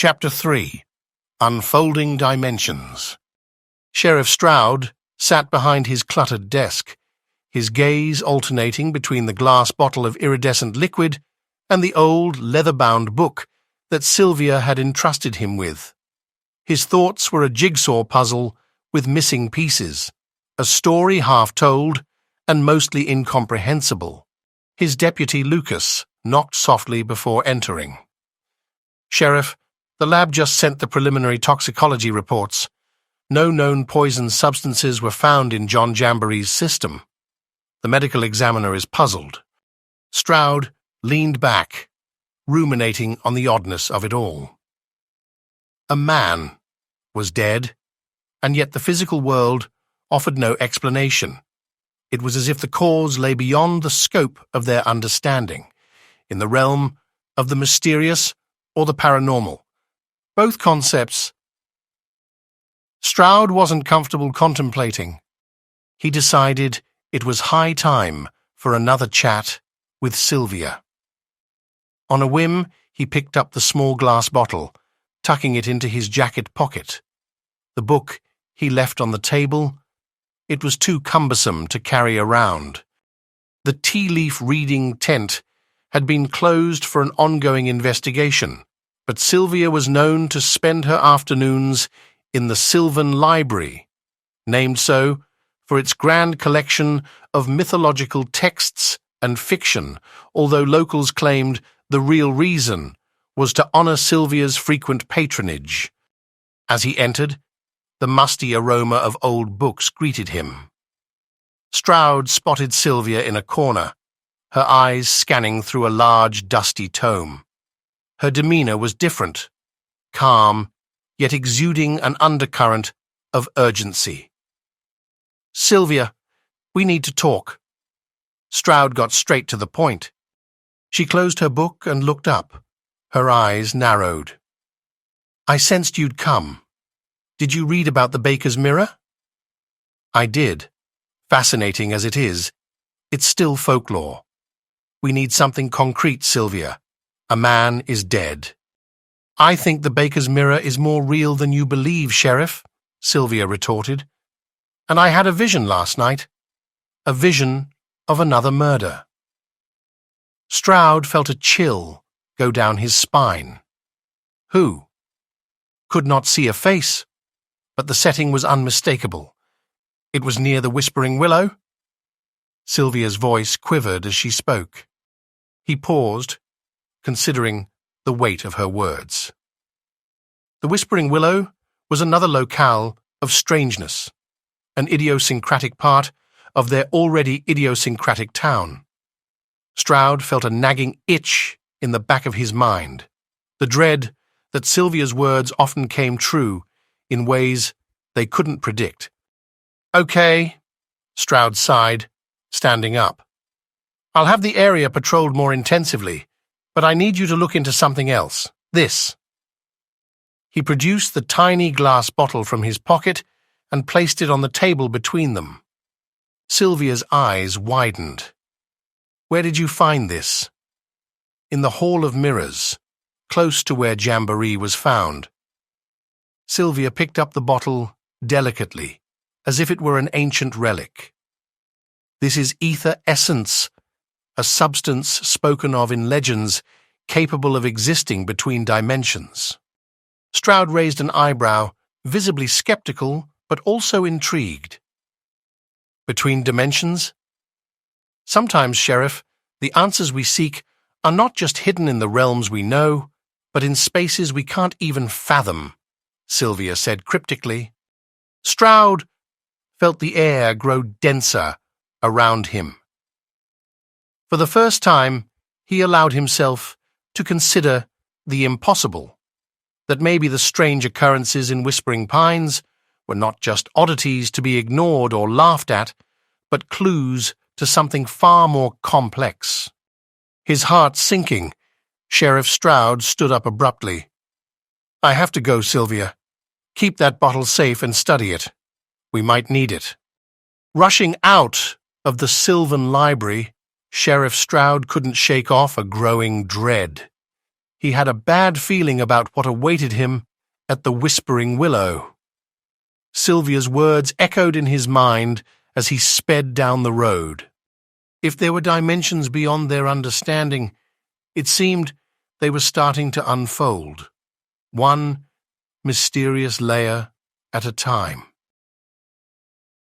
Chapter 3. Unfolding Dimensions. Sheriff Stroud sat behind his cluttered desk, his gaze alternating between the glass bottle of iridescent liquid and the old, leather-bound book that Sylvia had entrusted him with. His thoughts were a jigsaw puzzle with missing pieces, a story half-told and mostly incomprehensible. His deputy, Lucas, knocked softly before entering. "Sheriff, the lab just sent the preliminary toxicology reports. No known poison substances were found in John Jamboree's system." The medical examiner is puzzled. Stroud leaned back, ruminating on the oddness of it all. A man was dead, and yet the physical world offered no explanation. It was as if the cause lay beyond the scope of their understanding, in the realm of the mysterious or the paranormal. Both concepts Stroud wasn't comfortable contemplating. He decided it was high time for another chat with Sylvia. On a whim, he picked up the small glass bottle, tucking it into his jacket pocket. The book he left on the table. It was too cumbersome to carry around. The tea-leaf reading tent had been closed for an ongoing investigation, but Sylvia was known to spend her afternoons in the Sylvan Library, named so for its grand collection of mythological texts and fiction, although locals claimed the real reason was to honor Sylvia's frequent patronage. As he entered, the musty aroma of old books greeted him. Stroud spotted Sylvia in a corner, her eyes scanning through a large, dusty tome. Her demeanor was different, calm, yet exuding an undercurrent of urgency. "Sylvia, we need to talk." Stroud got straight to the point. She closed her book and looked up, her eyes narrowed. "I sensed you'd come. Did you read about the baker's mirror?" "I did. Fascinating as it is, it's still folklore. We need something concrete, Sylvia. A man is dead." "I think the baker's mirror is more real than you believe, Sheriff," Sylvia retorted. "And I had a vision last night. A vision of another murder." Stroud felt a chill go down his spine. Who? Could not see a face, but the setting was unmistakable. It was near the Whispering Willow. Sylvia's voice quivered as she spoke. He paused, considering the weight of her words. The Whispering Willow was another locale of strangeness, an idiosyncratic part of their already idiosyncratic town. Stroud felt a nagging itch in the back of his mind, the dread that Sylvia's words often came true in ways they couldn't predict. "Okay," Stroud sighed, standing up. "I'll have the area patrolled more intensively, but I need you to look into something else. This." He produced the tiny glass bottle from his pocket and placed it on the table between them. Sylvia's eyes widened. "Where did you find this?" "In the Hall of Mirrors, close to where Jamboree was found." Sylvia picked up the bottle delicately, as if it were an ancient relic. "This is ether essence, a substance spoken of in legends capable of existing between dimensions." Stroud raised an eyebrow, visibly skeptical but also intrigued. "Between dimensions? Sometimes, Sheriff, the answers we seek are not just hidden in the realms we know, but in spaces we can't even fathom," Sylvia said cryptically. Stroud felt the air grow denser around him. For the first time, he allowed himself to consider the impossible, that maybe the strange occurrences in Whispering Pines were not just oddities to be ignored or laughed at, but clues to something far more complex. His heart sinking, Sheriff Stroud stood up abruptly. "I have to go, Sylvia. Keep that bottle safe and study it. We might need it." Rushing out of the Sylvan Library, Sheriff Stroud couldn't shake off a growing dread. he had a bad feeling about what awaited him at the Whispering Willow. Sylvia's words echoed in his mind as he sped down the road. If there were dimensions beyond their understanding, it seemed they were starting to unfold, one mysterious layer at a time.